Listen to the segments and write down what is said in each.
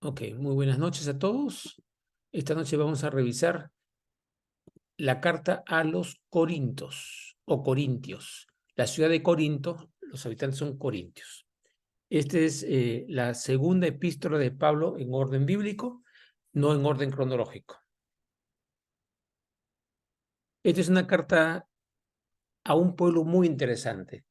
Ok, muy buenas noches a todos. Esta noche vamos a revisar la carta a los Corintos o Corintios. La ciudad de Corinto, los habitantes son corintios. Esta es la segunda epístola de Pablo en orden bíblico, no en orden cronológico. Esta es una carta a un pueblo muy interesante.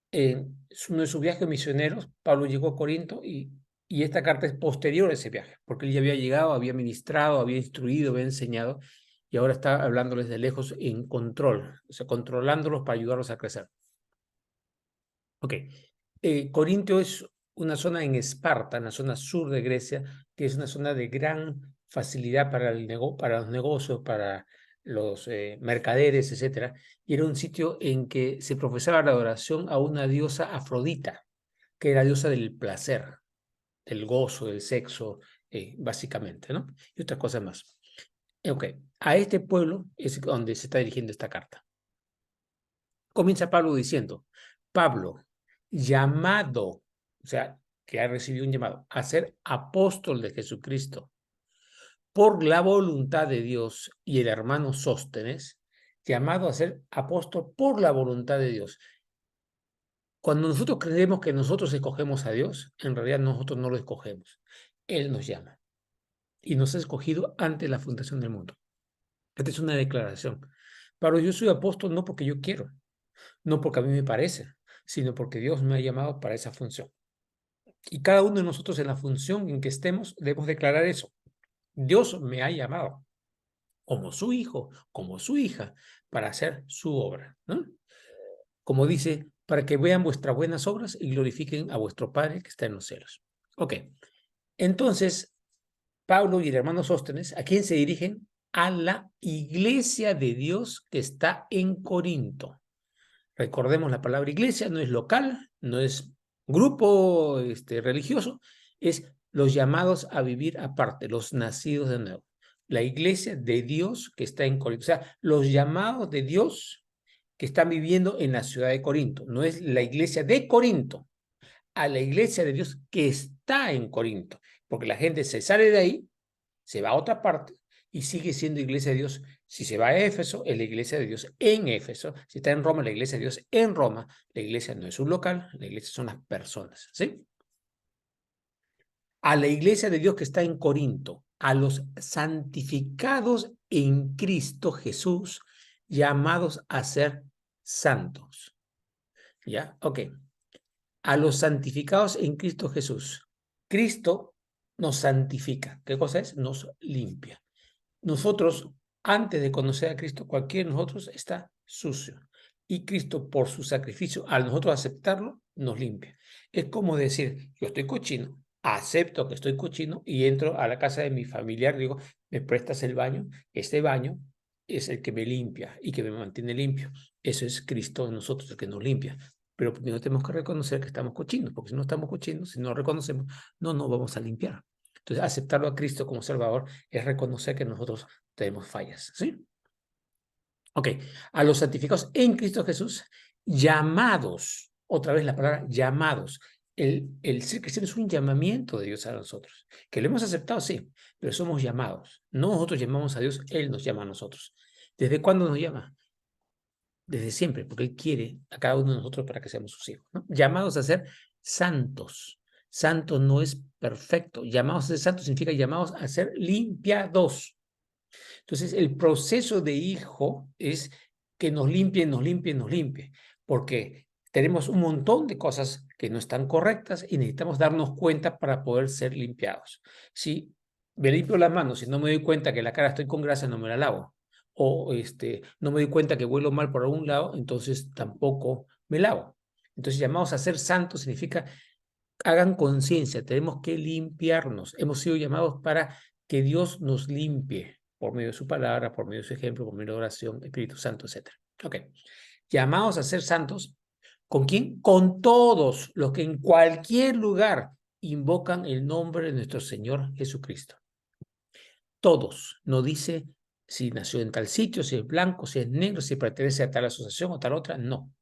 Es uno de sus viajes misioneros. Pablo llegó a Corinto y esta carta es posterior a ese viaje, porque él ya había llegado, había ministrado, había instruido, había enseñado, y ahora está hablándoles de lejos en control, o sea, controlándolos para ayudarlos a crecer. Ok, Corintio es una zona en Esparta, en la zona sur de Grecia, que es una zona de gran facilidad para, para los negocios, para los mercaderes, etcétera, y era un sitio en que se profesaba la adoración a una diosa Afrodita, que era diosa del placer, del gozo, del sexo, básicamente, ¿no? Y otras cosas más. Ok, a este pueblo es donde se está dirigiendo esta carta. Comienza Pablo diciendo, Pablo, llamado, o sea, que ha recibido un llamado a ser apóstol de Jesucristo por la voluntad de Dios, y el hermano Sóstenes, llamado a ser apóstol por la voluntad de Dios. Cuando nosotros creemos que nosotros escogemos a Dios, en realidad nosotros no lo escogemos. Él nos llama y nos ha escogido antes de la fundación del mundo. Esta es una declaración. Pero yo soy apóstol no porque yo quiero, no porque a mí me parece, sino porque Dios me ha llamado para esa función. Y cada uno de nosotros en la función en que estemos debemos declarar eso. Dios me ha llamado como su hijo, como su hija, para hacer su obra, ¿no? Como dice, para que vean vuestras buenas obras y glorifiquen a vuestro Padre que está en los cielos. Ok, entonces, Pablo y el hermano Sóstenes, ¿a quién se dirigen? A la iglesia de Dios que está en Corinto. Recordemos, la palabra iglesia no es local, no es grupo religioso, es los llamados a vivir aparte, los nacidos de nuevo. La iglesia de Dios que está en Corinto. O sea, los llamados de Dios que están viviendo en la ciudad de Corinto. No es la iglesia de Corinto, a la iglesia de Dios que está en Corinto. Porque la gente se sale de ahí, se va a otra parte y sigue siendo iglesia de Dios. Si se va a Éfeso, es la iglesia de Dios en Éfeso. Si está en Roma, la iglesia de Dios en Roma. La iglesia no es un local, la iglesia son las personas, ¿sí? A la iglesia de Dios que está en Corinto, a los santificados en Cristo Jesús, llamados a ser santos. ¿Ya? Ok. A los santificados en Cristo Jesús. Cristo nos santifica. ¿Qué cosa es? Nos limpia. Nosotros, antes de conocer a Cristo, cualquiera de nosotros está sucio. Y Cristo, por su sacrificio, al nosotros aceptarlo, nos limpia. Es como decir, yo estoy cochino, acepto que estoy cochino y entro a la casa de mi familiar, digo, ¿me prestas el baño? Este baño es el que me limpia y que me mantiene limpio. Eso es Cristo en nosotros, el que nos limpia. Pero primero tenemos que reconocer que estamos cochinos, porque si no estamos cochinos, si no lo reconocemos, no vamos a limpiar. Entonces, aceptarlo a Cristo como Salvador es reconocer que nosotros tenemos fallas, ¿sí? Ok, a los santificados en Cristo Jesús, llamados, otra vez la palabra llamados. El ser cristiano es un llamamiento de Dios a nosotros, que lo hemos aceptado, sí, pero somos llamados. No nosotros llamamos a Dios, Él nos llama a nosotros. ¿Desde cuándo nos llama? Desde siempre, porque Él quiere a cada uno de nosotros para que seamos sus hijos, ¿no? Llamados a ser santos. Santo no es perfecto. Llamados a ser santos significa llamados a ser limpiados. Entonces, el proceso de hijo es que nos limpie, nos limpie, nos limpie, porque tenemos un montón de cosas que no están correctas y necesitamos darnos cuenta para poder ser limpiados. Si me limpio las manos, si no me doy cuenta que la cara estoy con grasa, no me la lavo. O no me doy cuenta que huelo mal por algún lado, entonces tampoco me lavo. Entonces, llamados a ser santos significa hagan conciencia, tenemos que limpiarnos. Hemos sido llamados para que Dios nos limpie por medio de su palabra, por medio de su ejemplo, por medio de oración, Espíritu Santo, etc. Ok. Llamados a ser santos, ¿con quién? Con todos los que en cualquier lugar invocan el nombre de nuestro Señor Jesucristo. Todos, no dice si nació en tal sitio, si es blanco, si es negro, si pertenece a tal asociación o tal otra, no.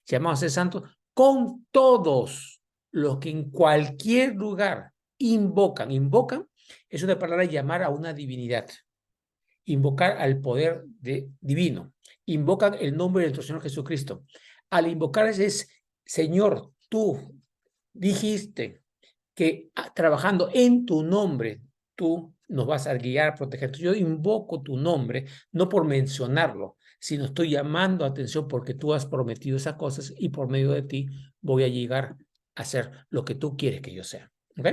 Llamados a ser santos con todos los que en cualquier lugar invocan. Invocan es una palabra llamar a una divinidad. Invocar al poder divino. Invocan el nombre de nuestro Señor Jesucristo. Al invocar es, Señor, tú dijiste que trabajando en tu nombre, tú nos vas a guiar, proteger. Yo invoco tu nombre, no por mencionarlo, sino estoy llamando atención porque tú has prometido esas cosas y por medio de ti voy a llegar a ser lo que tú quieres que yo sea. ¿Ok?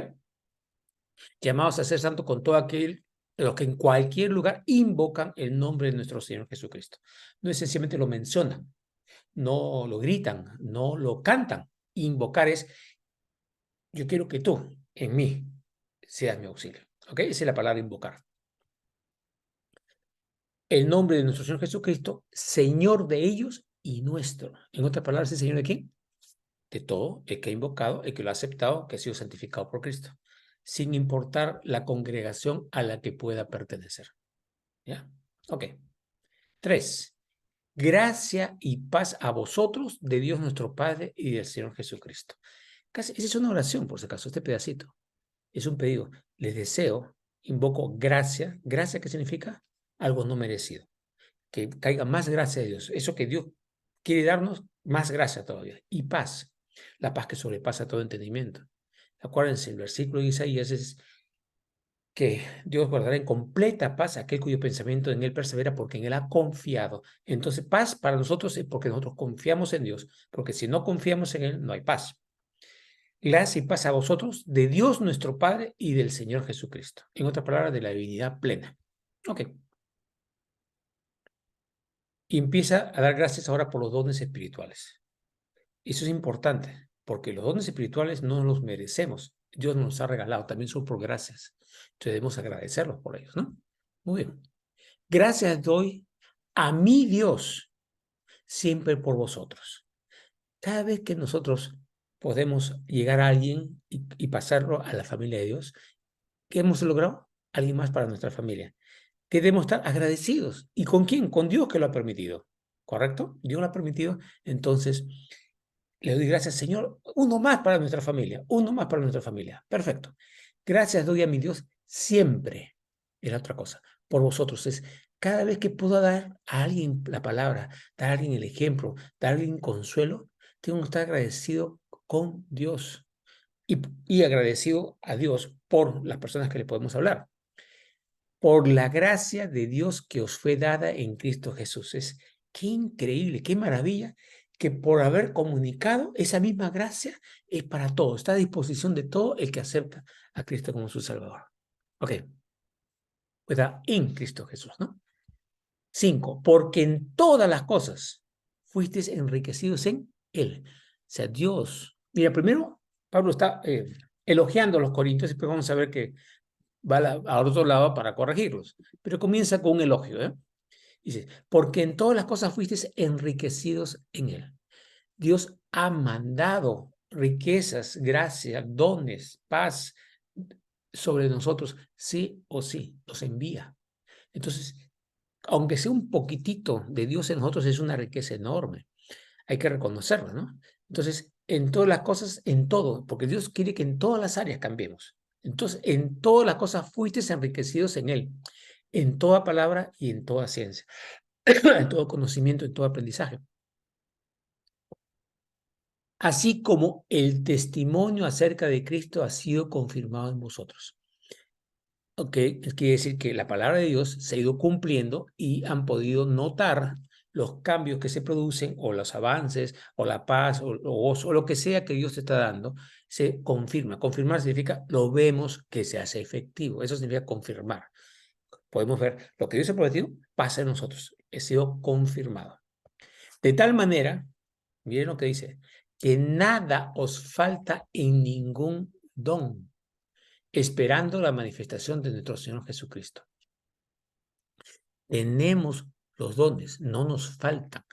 Llamados a ser santo con todo aquel los que en cualquier lugar invocan el nombre de nuestro Señor Jesucristo. No es sencillamente lo mencionan, no lo gritan, no lo cantan. Invocar es, yo quiero que tú, en mí, seas mi auxilio. ¿Ok? Esa es la palabra invocar. El nombre de nuestro Señor Jesucristo, Señor de ellos y nuestro. En otras palabras, ¿el Señor de quién? De todo el que ha invocado, el que lo ha aceptado, que ha sido santificado por Cristo, sin importar la congregación a la que pueda pertenecer. ¿Ya? Ok. 3. Gracia y paz a vosotros de Dios nuestro Padre y del Señor Jesucristo. Esa es una oración, por si acaso, este pedacito. Es un pedido. Les deseo, invoco gracia. ¿Gracia qué significa? Algo no merecido. Que caiga más gracia de Dios. Eso que Dios quiere darnos, más gracia todavía. Y paz. La paz que sobrepasa todo entendimiento. Acuérdense, el versículo de Isaías es que Dios guardará en completa paz a aquel cuyo pensamiento en él persevera porque en él ha confiado. Entonces, paz para nosotros es porque nosotros confiamos en Dios, porque si no confiamos en él, no hay paz. Gracia y paz a vosotros de Dios nuestro Padre y del Señor Jesucristo. En otras palabras, de la divinidad plena. Ok. Y empieza a dar gracias ahora por los dones espirituales. Eso es importante, porque los dones espirituales no los merecemos. Dios nos los ha regalado, también son por gracias. Entonces debemos agradecerlos por ellos, ¿no? Muy bien. Gracias doy a mi Dios siempre por vosotros. Cada vez que nosotros podemos llegar a alguien y pasarlo a la familia de Dios, ¿qué hemos logrado? Alguien más para nuestra familia. Que debemos estar agradecidos. ¿Y con quién? Con Dios que lo ha permitido. ¿Correcto? Dios lo ha permitido. Entonces, le doy gracias, Señor. Uno más para nuestra familia. Uno más para nuestra familia. Perfecto. Gracias doy a mi Dios siempre. Es la otra cosa. Por vosotros es cada vez que puedo dar a alguien la palabra, dar a alguien el ejemplo, dar a alguien consuelo, tengo que estar agradecido con Dios y agradecido a Dios por las personas que le podemos hablar. Por la gracia de Dios que os fue dada en Cristo Jesús. Es qué increíble, qué maravilla que por haber comunicado esa misma gracia es para todos, está a disposición de todo el que acepta a Cristo como su Salvador. Ok, pues está en Cristo Jesús, ¿no? 5, porque en todas las cosas fuisteis enriquecidos en Él. O sea, Dios. Mira, primero Pablo está elogiando a los corintios y después vamos a ver que va a otro lado para corregirlos. Pero comienza con un elogio, ¿eh? Dice, porque en todas las cosas fuisteis enriquecidos en Él. Dios ha mandado riquezas, gracias, dones, paz sobre nosotros, sí o sí, los envía. Entonces, aunque sea un poquitito de Dios en nosotros, es una riqueza enorme. Hay que reconocerlo, ¿no? Entonces, en todas las cosas, en todo, porque Dios quiere que en todas las áreas cambiemos. Entonces, en todas las cosas fuisteis enriquecidos en Él, en toda palabra y en toda ciencia, en todo conocimiento, en todo aprendizaje. Así como el testimonio acerca de Cristo ha sido confirmado en vosotros. Ok, quiere decir que la palabra de Dios se ha ido cumpliendo y han podido notar los cambios que se producen o los avances o la paz o lo que sea que Dios te está dando, se confirma. Confirmar significa lo vemos que se hace efectivo. Eso significa confirmar. Podemos ver lo que Dios ha prometido pasa en nosotros. Ha sido confirmado. De tal manera, miren lo que dice, que nada os falta en ningún don, esperando la manifestación de nuestro Señor Jesucristo. Tenemos los dones, no nos faltan,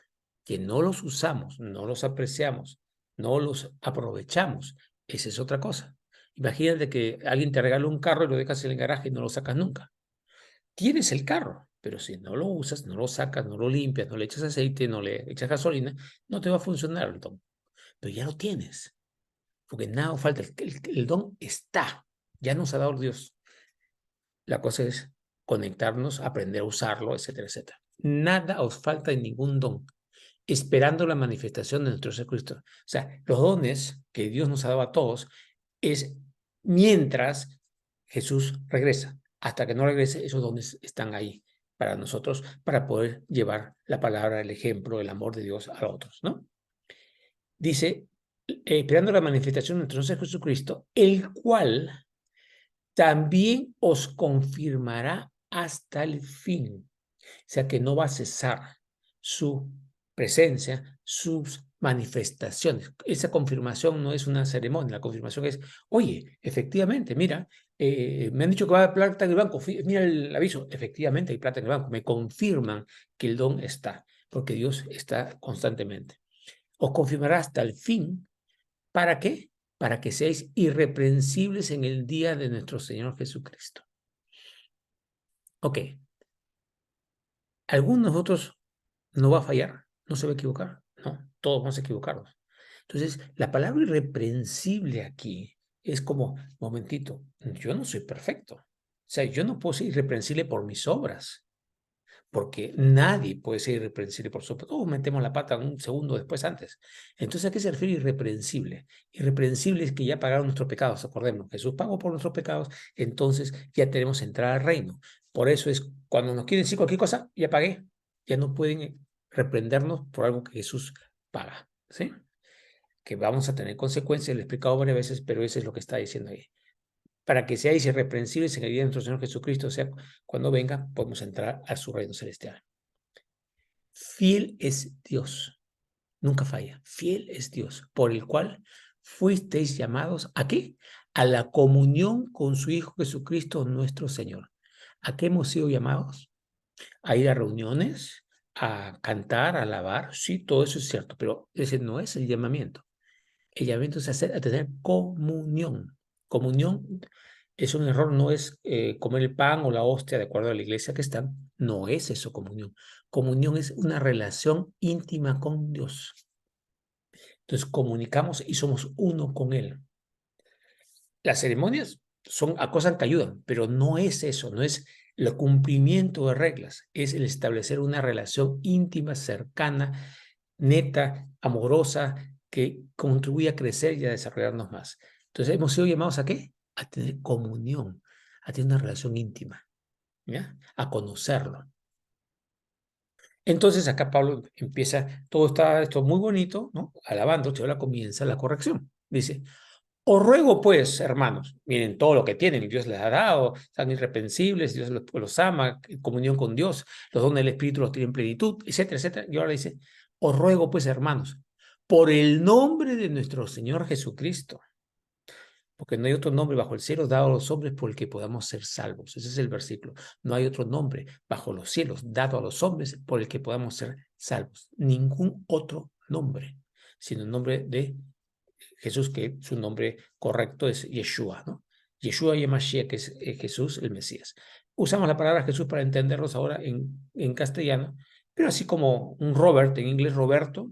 que no los usamos, no los apreciamos, no los aprovechamos. Esa es otra cosa. Imagínate que alguien te regala un carro y lo dejas en el garaje y no lo sacas nunca. Tienes el carro, pero si no lo usas, no lo sacas, no lo limpias, no le echas aceite, no le echas gasolina, no te va a funcionar el don. Pero ya lo tienes, porque nada falta, el don está. Ya nos ha dado Dios. La cosa es conectarnos, aprender a usarlo, etcétera, etcétera. Nada os falta en ningún don, esperando la manifestación de nuestro Jesucristo. O sea, los dones que Dios nos ha dado a todos es mientras Jesús regresa. Hasta que no regrese, esos dones están ahí para nosotros, para poder llevar la palabra, el ejemplo, el amor de Dios a otros, ¿no? Dice, esperando la manifestación de nuestro Señor Jesucristo, el cual también os confirmará hasta el fin. O sea que no va a cesar su presencia, sus manifestaciones. Esa confirmación no es una ceremonia, la confirmación es, oye, efectivamente, mira, me han dicho que va a haber plata en el banco, mira el aviso, efectivamente hay plata en el banco, me confirman que el don está, porque Dios está constantemente. Os confirmará hasta el fin. ¿Para qué? Para que seáis irreprensibles en el día de nuestro Señor Jesucristo. Ok, ¿alguno de nosotros no va a fallar? ¿No se va a equivocar? No, todos vamos a equivocarnos. Entonces, la palabra irreprensible aquí es como, momentito, yo no soy perfecto. O sea, yo no puedo ser irreprensible por mis obras, porque nadie puede ser irreprensible por su... Todos metemos la pata un segundo después antes. Entonces, ¿a qué se refiere irreprensible? Irreprensible es que ya pagaron nuestros pecados, acordémonos. Jesús pagó por nuestros pecados, entonces ya tenemos entrada al reino. Por eso es, cuando nos quieren decir cualquier cosa, ya pagué. Ya no pueden reprendernos por algo que Jesús paga, ¿sí? Que vamos a tener consecuencias, lo he explicado varias veces, pero eso es lo que está diciendo ahí. Para que seáis irreprensibles en el día de nuestro Señor Jesucristo, o sea, cuando venga, podemos entrar a su reino celestial. Fiel es Dios, nunca falla. Fiel es Dios, por el cual fuisteis llamados, ¿a qué? A la comunión con su Hijo Jesucristo nuestro Señor. ¿A qué hemos sido llamados? A ir a reuniones, a cantar, a alabar, sí, todo eso es cierto, pero ese no es el llamamiento. El llamamiento es a tener comunión. Comunión es un error, no es comer el pan o la hostia de acuerdo a la iglesia que están. No es eso comunión. Comunión es una relación íntima con Dios. Entonces comunicamos y somos uno con Él. Las ceremonias son a cosas que ayudan, pero no es eso, no es el cumplimiento de reglas, es el establecer una relación íntima, cercana, neta, amorosa, que contribuye a crecer y a desarrollarnos más. Entonces, hemos sido llamados ¿a qué? A tener comunión, a tener una relación íntima, ¿ya? A conocerlo. Entonces, acá Pablo empieza, todo está esto muy bonito, ¿no? Alabando, ahora comienza la corrección. Dice, os ruego pues, hermanos, miren todo lo que tienen, Dios les ha dado, están irreprensibles, Dios los ama, en comunión con Dios, los dones del Espíritu los tienen en plenitud, etcétera, etcétera. Y ahora dice, os ruego pues, hermanos, por el nombre de nuestro Señor Jesucristo, porque no hay otro nombre bajo el cielo dado a los hombres por el que podamos ser salvos. Ese es el versículo. No hay otro nombre bajo los cielos dado a los hombres por el que podamos ser salvos. Ningún otro nombre, sino el nombre de Jesús, que su nombre correcto es Yeshua, ¿no? Yeshua y Mashiach, que es Jesús, el Mesías. Usamos la palabra Jesús para entenderlos ahora en castellano, pero así como un Robert, en inglés Roberto,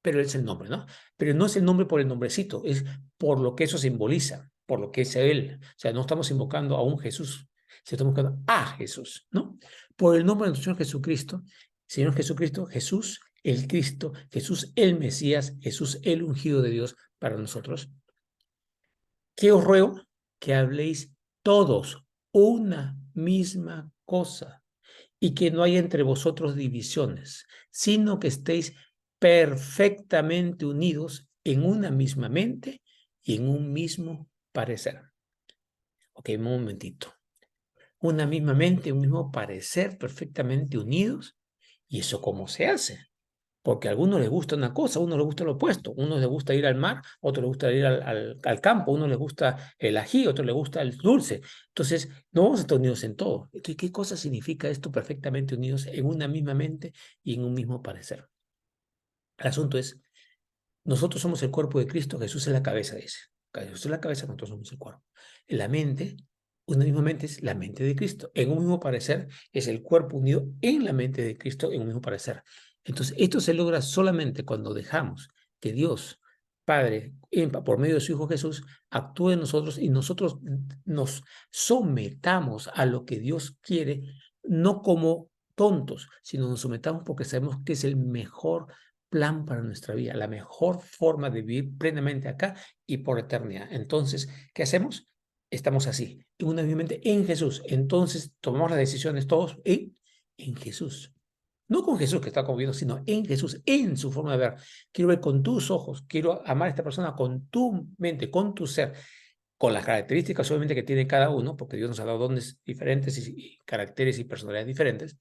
pero es el nombre, ¿no? Pero no es el nombre por el nombrecito, es por lo que eso simboliza, por lo que es Él. O sea, no estamos invocando a un Jesús, sino estamos invocando a Jesús, ¿no? Por el nombre de nuestro Señor Jesucristo, Señor Jesucristo, Jesús el Cristo, Jesús el Mesías, Jesús el ungido de Dios para nosotros. ¿Qué os ruego? Que habléis todos una misma cosa y que no haya entre vosotros divisiones, sino que estéis perfectamente unidos en una misma mente y en un mismo parecer. Ok, un momentito. Una misma mente, un mismo parecer, perfectamente unidos. ¿Y eso cómo se hace? Porque a algunos les gusta una cosa, a unos les gusta lo opuesto. A unos les gusta ir al mar, a otros les gusta ir al campo, a unos les gusta el ají, a otros les gusta el dulce. Entonces, no vamos a estar unidos en todo. Entonces, ¿qué cosa significa esto perfectamente unidos en una misma mente y en un mismo parecer? El asunto es, nosotros somos el cuerpo de Cristo, Jesús es la cabeza, dice. Jesús es la cabeza, nosotros somos el cuerpo. En la mente, una misma mente es la mente de Cristo. En un mismo parecer es el cuerpo unido en la mente de Cristo en un mismo parecer. Entonces, esto se logra solamente cuando dejamos que Dios Padre, por medio de su Hijo Jesús, actúe en nosotros y nosotros nos sometamos a lo que Dios quiere, no como tontos, sino nos sometamos porque sabemos que es el mejor plan para nuestra vida, la mejor forma de vivir plenamente acá y por eternidad. Entonces, ¿qué hacemos? Estamos así, unánimamente en Jesús. Entonces, tomamos las decisiones todos en Jesús. No con Jesús que está conmigo, sino en Jesús, en su forma de ver. Quiero ver con tus ojos, quiero amar a esta persona con tu mente, con tu ser, con las características obviamente que tiene cada uno, porque Dios nos ha dado dones diferentes y caracteres y personalidades diferentes,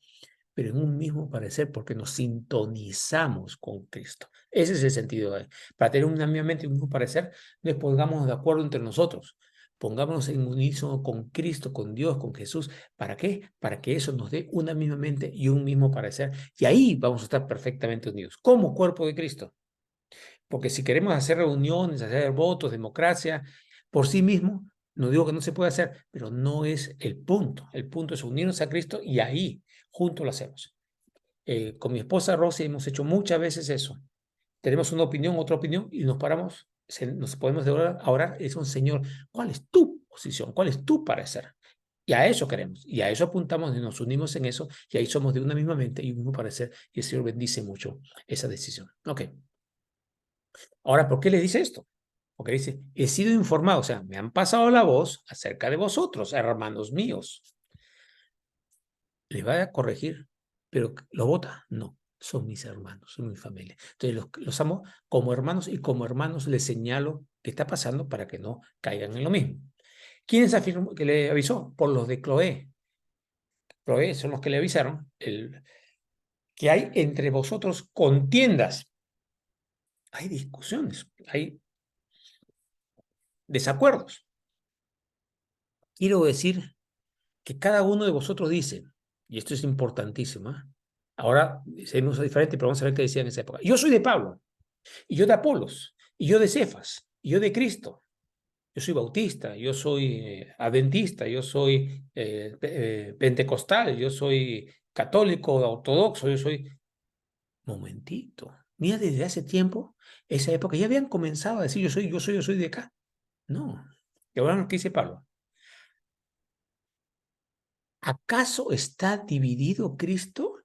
pero en un mismo parecer, porque nos sintonizamos con Cristo. Ese es el sentido. Para tener una misma mente y un mismo parecer, nos pongamos de acuerdo entre nosotros. Pongámonos en unísono con Cristo, con Dios, con Jesús. ¿Para qué? Para que eso nos dé una misma mente y un mismo parecer. Y ahí vamos a estar perfectamente unidos, como cuerpo de Cristo. Porque si queremos hacer reuniones, hacer votos, democracia, por sí mismo, no digo que no se puede hacer, pero no es el punto. El punto es unirnos a Cristo y ahí juntos lo hacemos. Con mi esposa Rosy hemos hecho muchas veces eso. Tenemos una opinión, otra opinión y nos paramos, nos podemos de orar, a orar. Es un Señor, ¿cuál es tu posición? ¿Cuál es tu parecer? Y a eso queremos, y a eso apuntamos y nos unimos en eso, y ahí somos de una misma mente y un mismo parecer, y el Señor bendice mucho esa decisión. Ok. Ahora, ¿por qué le dice esto? Porque dice, he sido informado, o sea, me han pasado la voz acerca de vosotros, hermanos míos. ¿Le va a corregir? ¿Pero lo vota? No, son mis hermanos, son mi familia. Entonces los amo como hermanos y como hermanos les señalo qué está pasando para que no caigan en lo mismo. ¿Quiénes afirmó que le avisó? Por los de Cloé. Cloé son los que le avisaron que hay entre vosotros contiendas, hay discusiones, hay desacuerdos. Quiero decir que cada uno de vosotros dice, y esto es importantísimo, ¿eh? Ahora se usa diferente, pero vamos a ver qué decía en esa época. Yo soy de Pablo, y yo de Apolos, y yo de Cefas, y yo de Cristo. Yo soy bautista, yo soy adventista, yo soy pentecostal, yo soy católico, ortodoxo, yo soy... Momentito. Mira, desde hace tiempo, esa época, ya habían comenzado a decir yo soy de acá. No. Y ahora lo que dice Pablo. ¿Acaso está dividido Cristo?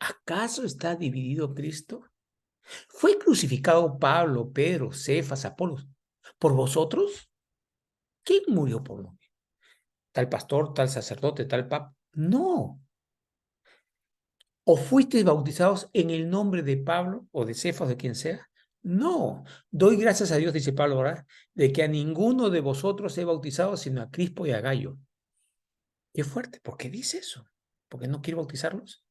¿Acaso está dividido Cristo? ¿Fue crucificado Pablo, Pedro, Cefas, Apolos por vosotros? ¿Quién murió por mí? ¿Tal pastor, tal sacerdote, tal papa? No. ¿O fuisteis bautizados en el nombre de Pablo o de Cefas, de quien sea? No. Doy gracias a Dios, dice Pablo, ¿verdad? De que a ninguno de vosotros he bautizado sino a Crispo y a Gallo. Qué fuerte. ¿Por qué dice eso? ¿Por qué no quiere bautizarlos?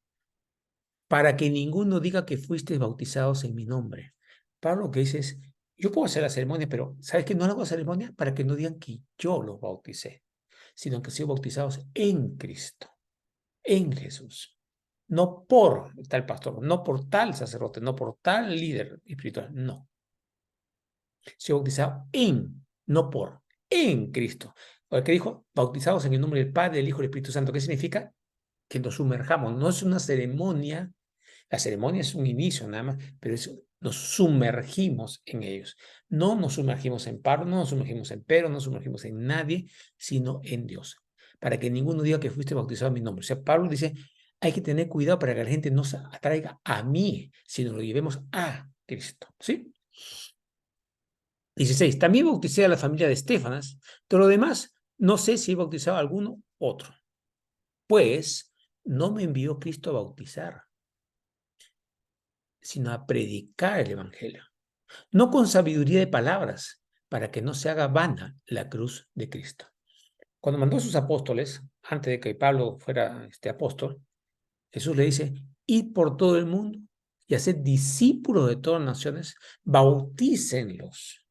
Para que ninguno diga que fuisteis bautizados en mi nombre. Pablo lo que dice es, yo puedo hacer la ceremonia, pero ¿sabes qué? No hago ceremonia para que no digan que yo los bauticé, sino que sean bautizados en Cristo, en Jesús. No por tal pastor, no por tal sacerdote, no por tal líder espiritual, no. Se bautizado en, no por, en Cristo. ¿Qué dijo? Bautizados en el nombre del Padre, del Hijo y del Espíritu Santo. ¿Qué significa? Que nos sumerjamos. No es una ceremonia. La ceremonia es un inicio nada más, pero nos sumergimos en ellos. No nos sumergimos en Pablo, no nos sumergimos en Pedro, no nos sumergimos en nadie, sino en Dios. Para que ninguno diga que fuiste bautizado en mi nombre. O sea, Pablo dice, hay que tener cuidado para que la gente no se atraiga a mí, sino lo llevemos a Cristo. ¿Sí? 16. También bauticé a la familia de Estefanas, pero lo demás no sé si he bautizado a alguno otro. Pues no me envió Cristo a bautizar, sino a predicar el Evangelio. No con sabiduría de palabras, para que no se haga vana la cruz de Cristo. Cuando mandó a sus apóstoles, antes de que Pablo fuera apóstol, Jesús le dice, id por todo el mundo y haced discípulos de todas las naciones, bautícenlos,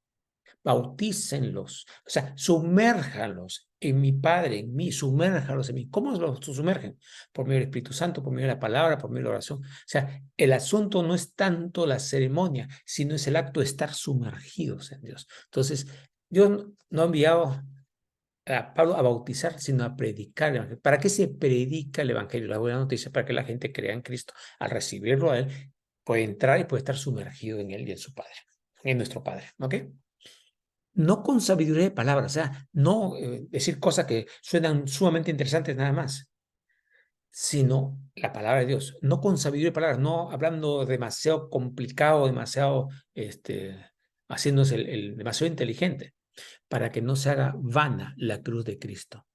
o sea, sumérjalos en mi Padre, en mí, sumérjalos en mí. ¿Cómo los sumergen? Por medio del Espíritu Santo, por medio de la palabra, por medio de la oración. O sea, el asunto no es tanto la ceremonia, sino es el acto de estar sumergidos en Dios. Entonces, Dios no ha enviado a Pablo a bautizar, sino a predicar el Evangelio. ¿Para qué se predica el Evangelio? La buena noticia para que la gente crea en Cristo. Al recibirlo a Él, puede entrar y puede estar sumergido en Él y en su Padre. en nuestro Padre, ¿ok? No con sabiduría de palabras, o sea, no decir cosas que suenan sumamente interesantes nada más, sino la palabra de Dios, no con sabiduría de palabras, no hablando demasiado complicado, demasiado, haciéndose el demasiado inteligente, para que no se haga vana la cruz de Cristo.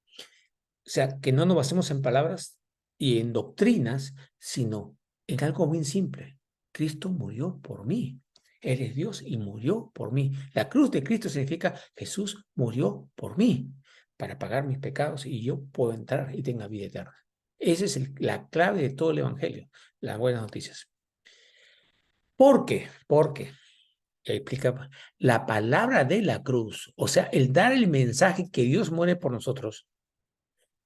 O sea, que no nos basemos en palabras y en doctrinas, sino en algo muy simple. Cristo murió por mí. Él es Dios y murió por mí. La cruz de Cristo significa Jesús murió por mí para pagar mis pecados y yo puedo entrar y tenga vida eterna. Esa es la clave de todo el Evangelio, las buenas noticias. ¿Por qué? Porque explica la palabra de la cruz, o sea, el dar el mensaje que Dios muere por nosotros,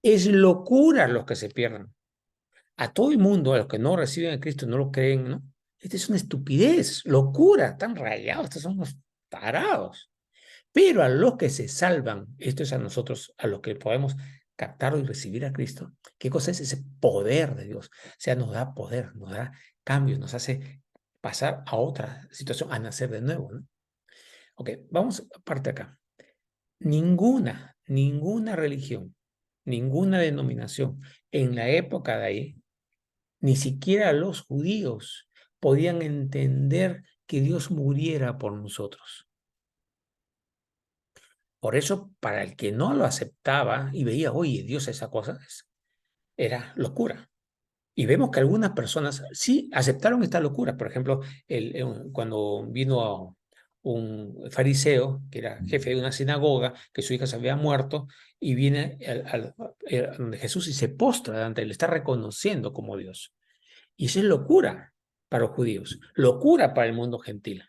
es locura a los que se pierden. A todo el mundo, a los que no reciben a Cristo, no lo creen, ¿no? Esta es una estupidez, locura, están rayados, estos son unos tarados. Pero a los que se salvan, esto es a nosotros, a los que podemos captarlo y recibir a Cristo, ¿qué cosa es ese poder de Dios? O sea, nos da poder, nos da cambios, nos hace pasar a otra situación, a nacer de nuevo, ¿no? Ok, vamos aparte acá. Ninguna religión, ninguna denominación en la época de ahí, ni siquiera los judíos podían entender que Dios muriera por nosotros. Por eso, para el que no lo aceptaba y veía, oye, Dios esa cosa, era locura. Y vemos que algunas personas sí aceptaron esta locura. Por ejemplo, cuando vino un fariseo, que era jefe de una sinagoga, que su hija se había muerto, y viene donde Jesús y se postra delante de él, está reconociendo como Dios. Y eso es locura para los judíos, locura para el mundo gentil,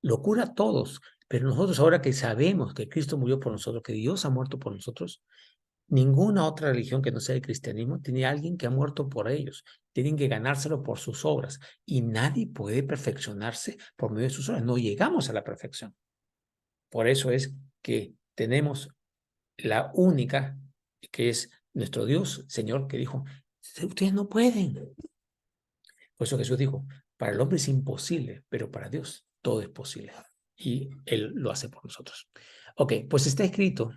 locura a todos. Pero nosotros ahora que sabemos que Cristo murió por nosotros, que Dios ha muerto por nosotros, ninguna otra religión que no sea el cristianismo tiene a alguien que ha muerto por ellos. Tienen que ganárselo por sus obras. Y nadie puede perfeccionarse por medio de sus obras. No llegamos a la perfección. Por eso es que tenemos la única, que es nuestro Dios, Señor, que dijo, ustedes no pueden. Por eso Jesús dijo, para el hombre es imposible, pero para Dios todo es posible. Y Él lo hace por nosotros. Ok, pues está escrito,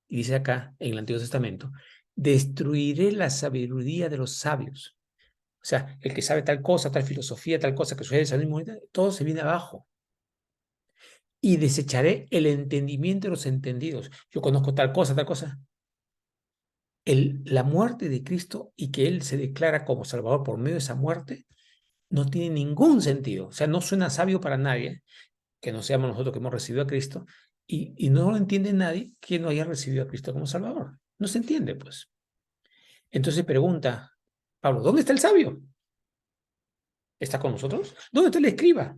y dice acá en el Antiguo Testamento, destruiré la sabiduría de los sabios. O sea, el que sabe tal cosa, tal filosofía, tal cosa que sucede al mismo momento, todo se viene abajo. Y desecharé el entendimiento de los entendidos. Yo conozco tal cosa, tal cosa. La muerte de Cristo y que Él se declara como Salvador por medio de esa muerte no tiene ningún sentido. O sea, no suena sabio para nadie, que no seamos nosotros que hemos recibido a Cristo, y no lo entiende nadie que no haya recibido a Cristo como Salvador. No se entiende, pues. Entonces pregunta Pablo, ¿dónde está el sabio? ¿Está con nosotros? ¿Dónde está el escriba?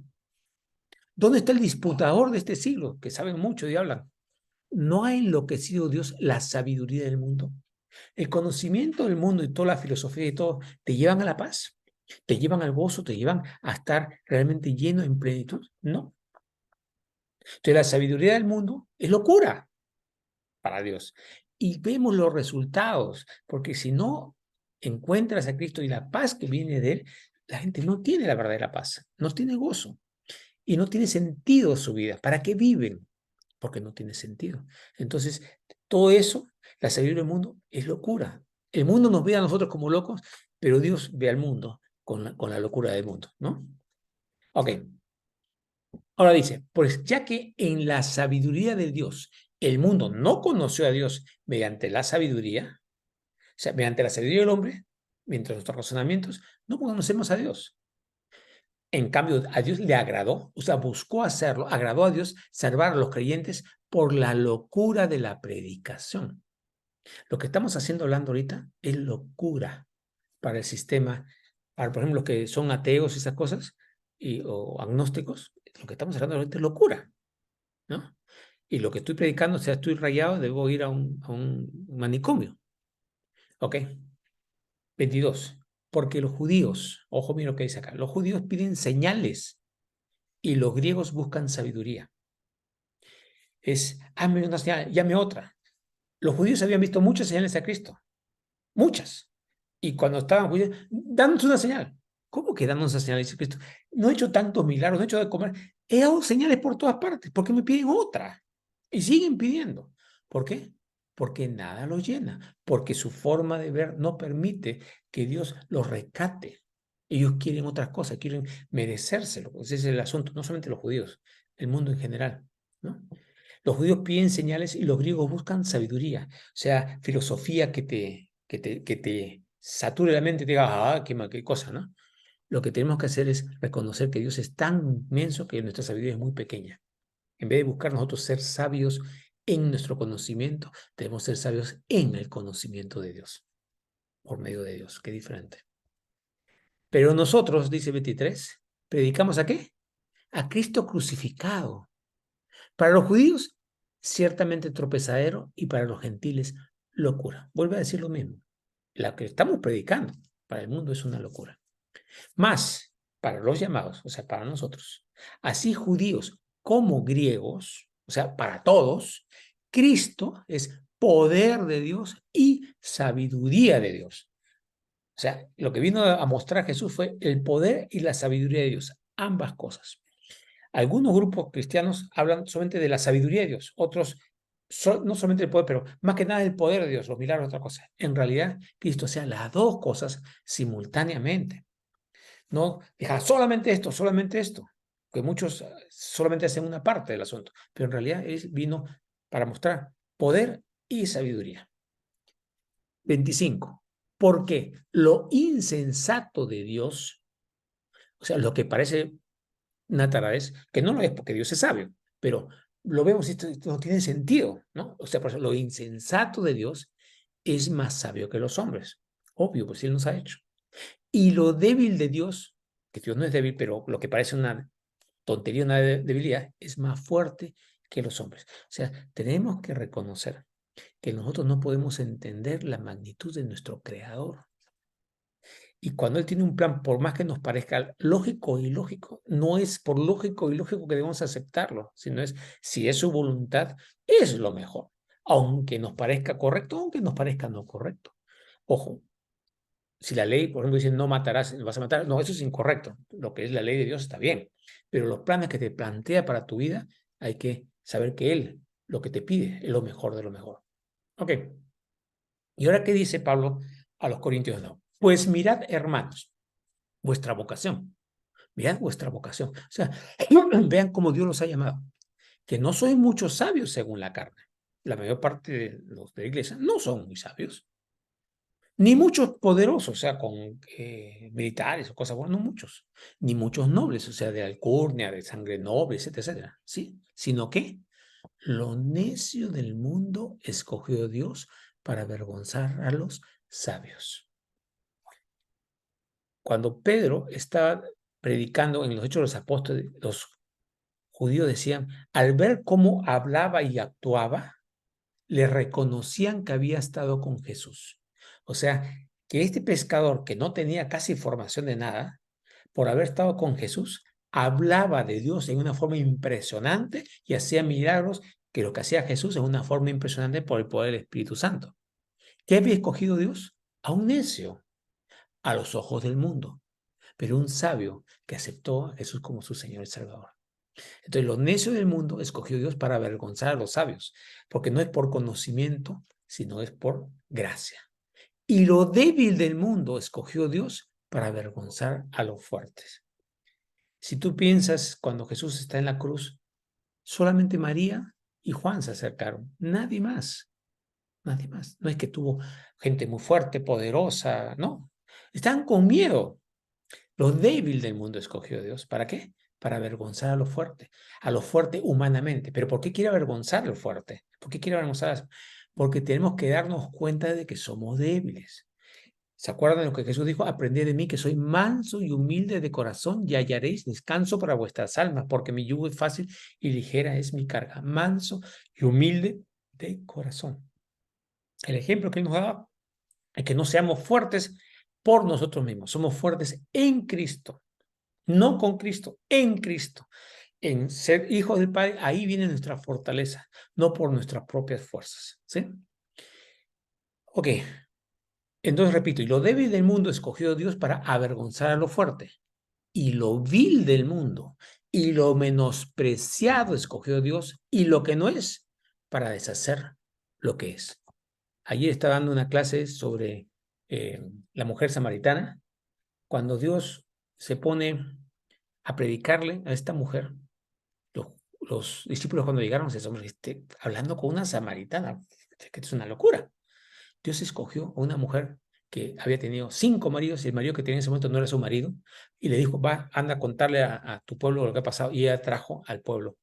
¿Dónde está el disputador de este siglo? Que saben mucho y hablan. ¿No ha enloquecido Dios la sabiduría del mundo? El conocimiento del mundo y toda la filosofía y todo te llevan a la paz, te llevan al gozo, te llevan a estar realmente lleno en plenitud. No. Entonces la sabiduría del mundo es locura para Dios. Y vemos los resultados, porque si no encuentras a Cristo y la paz que viene de Él, la gente no tiene la verdadera paz, no tiene gozo y no tiene sentido su vida. ¿Para qué viven? Porque no tiene sentido. Entonces, todo eso, la sabiduría del mundo, es locura. El mundo nos ve a nosotros como locos, pero Dios ve al mundo con la locura del mundo, ¿no? Ok. Ahora dice, pues ya que en la sabiduría de Dios el mundo no conoció a Dios mediante la sabiduría, o sea, mediante la sabiduría del hombre, mientras nuestros razonamientos, no conocemos a Dios. En cambio, a Dios le agradó, o sea, buscó hacerlo, agradó a Dios salvar a los creyentes por la locura de la predicación. Lo que estamos hablando ahorita es locura para el sistema, para, por ejemplo, los que son ateos y esas cosas, o agnósticos, lo que estamos hablando ahorita es locura, ¿no? Y lo que estoy predicando, o sea, estoy rayado, debo ir a un manicomio. ¿Ok? 22. Porque los judíos, ojo, mira lo que dice acá, los judíos piden señales y los griegos buscan sabiduría. Hazme una señal, llame otra. Los judíos habían visto muchas señales a Cristo, muchas. Y cuando estaban judíos, danos una señal. ¿Cómo que danos una señal? Dice Cristo, no he hecho tantos milagros, no he hecho de comer. He dado señales por todas partes. ¿Por qué me piden otra? Y siguen pidiendo. ¿Por qué? Porque nada los llena. Porque su forma de ver no permite que Dios los rescate. Ellos quieren otras cosas, quieren merecérselo. Ese es el asunto, no solamente los judíos, el mundo en general, ¿no? Los judíos piden señales y los griegos buscan sabiduría, o sea, filosofía que te sature la mente y te diga, qué cosa, ¿no? Lo que tenemos que hacer es reconocer que Dios es tan inmenso que nuestra sabiduría es muy pequeña. En vez de buscar nosotros ser sabios en nuestro conocimiento, debemos ser sabios en el conocimiento de Dios, por medio de Dios, qué diferente. Pero nosotros, dice 23, ¿predicamos a qué? A Cristo crucificado. Para los judíos, ciertamente tropezadero, y para los gentiles, locura. Vuelve a decir lo mismo. La que estamos predicando para el mundo es una locura. Más para los llamados, o sea, para nosotros, así judíos como griegos, o sea, para todos, Cristo es poder de Dios y sabiduría de Dios. O sea, lo que vino a mostrar Jesús fue el poder y la sabiduría de Dios, ambas cosas. Algunos grupos cristianos hablan solamente de la sabiduría de Dios, otros no solamente el poder, pero más que nada el poder de Dios, los milagros, otra cosa. En realidad, Cristo hacía las dos cosas simultáneamente. No deja solamente esto, que muchos solamente hacen una parte del asunto, pero en realidad Él vino para mostrar poder y sabiduría. 25. Porque lo insensato de Dios, o sea, lo que parece una es que no lo es porque Dios es sabio, pero lo vemos y esto no tiene sentido, ¿no? O sea, por eso lo insensato de Dios es más sabio que los hombres. Obvio, pues Él nos ha hecho. Y lo débil de Dios, que Dios no es débil, pero lo que parece una tontería, una debilidad, es más fuerte que los hombres. O sea, tenemos que reconocer que nosotros no podemos entender la magnitud de nuestro Creador. Y cuando Él tiene un plan, por más que nos parezca lógico y ilógico, no es por lógico y lógico que debemos aceptarlo, sino es si es su voluntad, es lo mejor. Aunque nos parezca correcto, aunque nos parezca no correcto. Ojo, si la ley, por ejemplo, dice no matarás, no vas a matar, no, eso es incorrecto. Lo que es la ley de Dios está bien. Pero los planes que te plantea para tu vida, hay que saber que Él lo que te pide es lo mejor de lo mejor. Ok. ¿Y ahora qué dice Pablo a los Corintios? No. Pues mirad, hermanos, vuestra vocación. Mirad vuestra vocación. O sea, vean cómo Dios los ha llamado. Que no sois muchos sabios según la carne. La mayor parte de los de la iglesia no son muy sabios. Ni muchos poderosos, o sea, con militares o cosas buenas, no muchos. Ni muchos nobles, o sea, de alcurnia, de sangre noble, etcétera, etcétera. ¿Sí? Sino que lo necio del mundo escogió Dios para avergonzar a los sabios. Cuando Pedro estaba predicando en los Hechos de los Apóstoles, los judíos decían, al ver cómo hablaba y actuaba, le reconocían que había estado con Jesús. O sea, que este pescador que no tenía casi formación de nada, por haber estado con Jesús, hablaba de Dios en una forma impresionante y hacía milagros que lo que hacía Jesús en una forma impresionante por el poder del Espíritu Santo. ¿Qué había escogido Dios? A un necio, a los ojos del mundo, pero un sabio que aceptó a Jesús como su Señor y Salvador. Entonces, los necios del mundo escogió Dios para avergonzar a los sabios, porque no es por conocimiento, sino es por gracia. Y lo débil del mundo escogió Dios para avergonzar a los fuertes. Si tú piensas cuando Jesús está en la cruz, solamente María y Juan se acercaron, nadie más, nadie más. No es que tuvo gente muy fuerte, poderosa, no. Están con miedo. Lo débil del mundo escogió Dios. ¿Para qué? Para avergonzar a lo fuerte humanamente. ¿Pero por qué quiere avergonzar a lo fuerte? ¿Por qué quiere avergonzar a eso? Porque tenemos que darnos cuenta de que somos débiles. ¿Se acuerdan de lo que Jesús dijo? Aprended de mí que soy manso y humilde de corazón y hallaréis descanso para vuestras almas, porque mi yugo es fácil y ligera es mi carga. Manso y humilde de corazón. El ejemplo que Él nos da es que no seamos fuertes por nosotros mismos. Somos fuertes en Cristo. No con Cristo, en Cristo. En ser hijos del Padre, ahí viene nuestra fortaleza, no por nuestras propias fuerzas. ¿Sí? Ok, entonces repito, y lo débil del mundo escogió Dios para avergonzar a lo fuerte, y lo vil del mundo y lo menospreciado escogió Dios, y lo que no es, para deshacer lo que es. Ayer estaba dando una clase sobre la mujer samaritana. Cuando Dios se pone a predicarle a esta mujer, los, los discípulos cuando llegaron se asombraron, hablando con una samaritana, que es una locura. Dios escogió a una mujer que había tenido 5 maridos y el marido que tenía en ese momento no era su marido, y le dijo, va, anda a contarle a tu pueblo lo que ha pasado, y ella trajo al pueblo.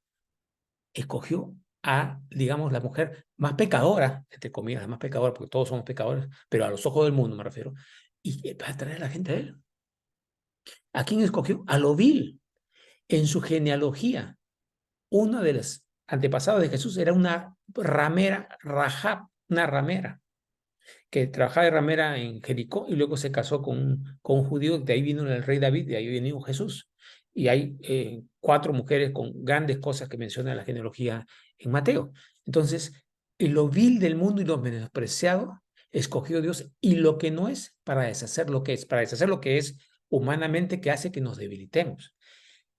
Escogió a, digamos, la mujer más pecadora, entre comillas, la más pecadora, porque todos somos pecadores, pero a los ojos del mundo me refiero, y para traer a la gente a él. ¿A quién escogió? A lo vil. En su genealogía, uno de los antepasados de Jesús era una ramera, Rahab, una ramera, que trabajaba de ramera en Jericó y luego se casó con un judío, de ahí vino el rey David, de ahí vino Jesús. Y hay 4 mujeres con grandes cosas que menciona la genealogía en Mateo. Entonces, en lo vil del mundo y lo menospreciado, escogió Dios, y lo que no es, para deshacer lo que es, para deshacer lo que es humanamente, que hace que nos debilitemos.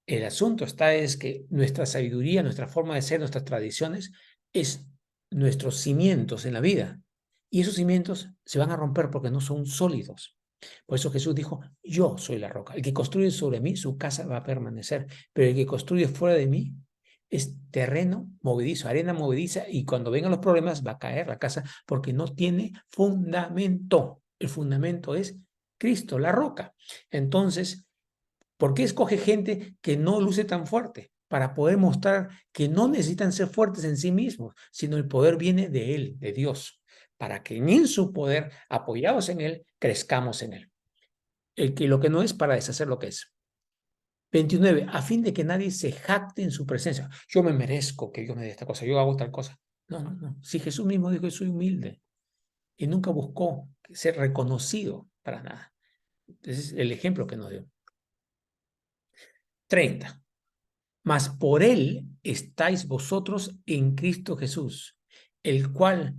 El asunto es que nuestra sabiduría, nuestra forma de ser, nuestras tradiciones, es nuestros cimientos en la vida. Y esos cimientos se van a romper porque no son sólidos. Por eso Jesús dijo, yo soy la roca. El que construye sobre mí, su casa va a permanecer. Pero el que construye fuera de mí es terreno movedizo, arena movediza, y cuando vengan los problemas va a caer la casa porque no tiene fundamento. El fundamento es Cristo, la roca. Entonces, ¿por qué escoge gente que no luce tan fuerte? Para poder mostrar que no necesitan ser fuertes en sí mismos, sino el poder viene de Él, de Dios, para que en su poder, apoyados en Él, crezcamos en Él. El que lo que no es, para deshacer lo que es. 29, a fin de que nadie se jacte en su presencia. Yo me merezco que Dios me dé esta cosa, yo hago tal cosa. No, no, no. Si Jesús mismo dijo que soy humilde y nunca buscó ser reconocido para nada. Ese es el ejemplo que nos dio. 30. Mas por él estáis vosotros en Cristo Jesús, el cual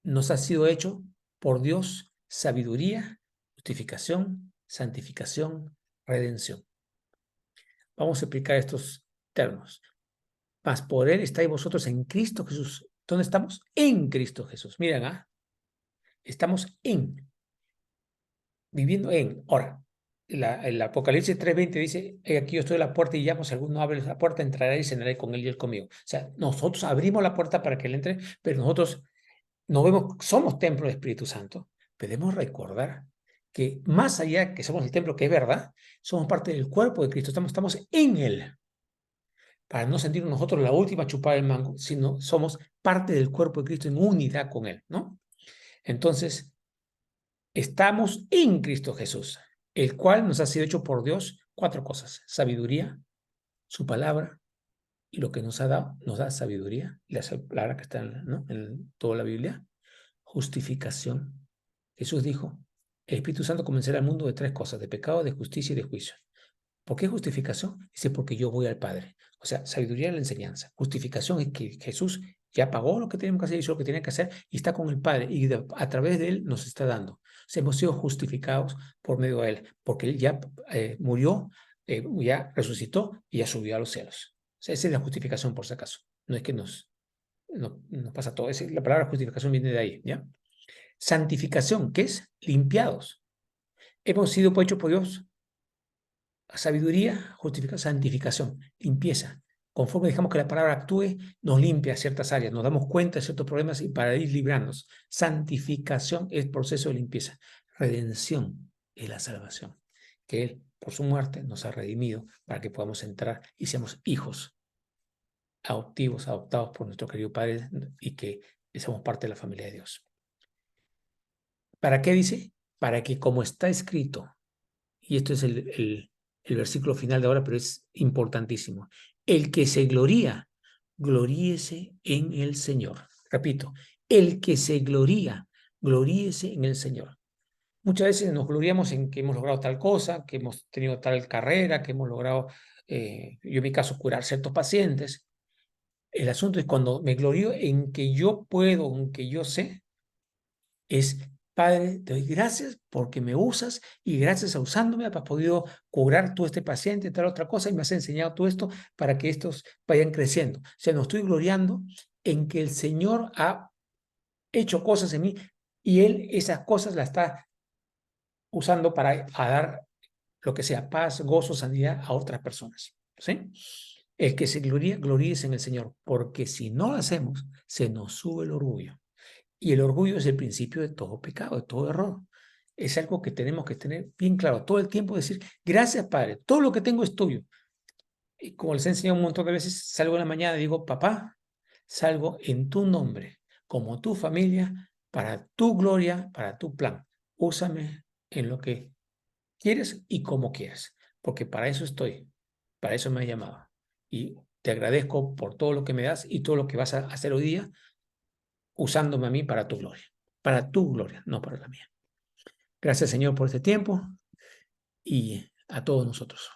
nos ha sido hecho por Dios sabiduría, justificación, santificación, redención. Vamos a explicar estos términos. Mas por él estáis vosotros en Cristo Jesús. ¿Dónde estamos? En Cristo Jesús. Miren, estamos viviendo en. Ahora, el Apocalipsis 3:20 dice, aquí yo estoy a la puerta y llamo, si alguno abre la puerta, entraré y cenaré con él y él conmigo. O sea, nosotros abrimos la puerta para que él entre, pero nosotros nos vemos, somos templo del Espíritu Santo. Debemos recordar que más allá que somos el templo, que es verdad, somos parte del cuerpo de Cristo, estamos en él, para no sentir nosotros la última chupada del mango, sino somos parte del cuerpo de Cristo en unidad con él, ¿no? Entonces, estamos en Cristo Jesús, el cual nos ha sido hecho por Dios 4 cosas: sabiduría, su palabra, y lo que nos ha dado, nos da sabiduría, la palabra que está en toda la Biblia, justificación. Jesús dijo, el Espíritu Santo convencerá al mundo de 3 cosas: de pecado, de justicia y de juicio. ¿Por qué justificación? Dice, porque yo voy al Padre. O sea, sabiduría es la enseñanza. Justificación es que Jesús ya pagó lo que teníamos que hacer, hizo lo que tenía que hacer y está con el Padre, y a través de él nos está dando. O sea, hemos sido justificados por medio de él, porque él ya murió, ya resucitó y ya subió a los cielos. O sea, esa es la justificación, por si acaso. No es que nos pasa todo. La palabra justificación viene de ahí, ¿ya? Santificación, ¿qué es? Limpiados. Hemos sido hechos por Dios. Sabiduría, santificación, limpieza. Conforme dejamos que la palabra actúe, nos limpia ciertas áreas, nos damos cuenta de ciertos problemas y para ir librándonos. Santificación es el proceso de limpieza. Redención es la salvación, que Él, por su muerte, nos ha redimido para que podamos entrar y seamos hijos adoptivos, adoptados por nuestro querido Padre, y que seamos parte de la familia de Dios. ¿Para qué dice? Para que, como está escrito, y esto es el versículo final de ahora, pero es importantísimo: el que se gloría, gloríese en el Señor. Repito, el que se gloría, gloríese en el Señor. Muchas veces nos gloriamos en que hemos logrado tal cosa, que hemos tenido tal carrera, que hemos logrado, yo en mi caso, curar ciertos pacientes. El asunto es cuando me glorío en que yo puedo, en que yo sé, es Padre, te doy gracias porque me usas y gracias a usándome has podido curar tú este paciente, tal otra cosa, y me has enseñado todo esto para que estos vayan creciendo. O sea, no estoy gloriando en que el Señor ha hecho cosas en mí y Él esas cosas las está usando para dar lo que sea paz, gozo, sanidad a otras personas. ¿Sí? El que se gloríe, gloríese en el Señor, porque si no lo hacemos, se nos sube el orgullo. Y el orgullo es el principio de todo pecado, de todo error. Es algo que tenemos que tener bien claro todo el tiempo, decir, gracias Padre, todo lo que tengo es tuyo. Y como les he enseñado un montón de veces, salgo en la mañana y digo, papá, salgo en tu nombre, como tu familia, para tu gloria, para tu plan. Úsame en lo que quieres y como quieras, porque para eso estoy, para eso me has llamado. Y te agradezco por todo lo que me das y todo lo que vas a hacer hoy día, usándome a mí para tu gloria, no para la mía. Gracias, Señor, por este tiempo y a todos nosotros.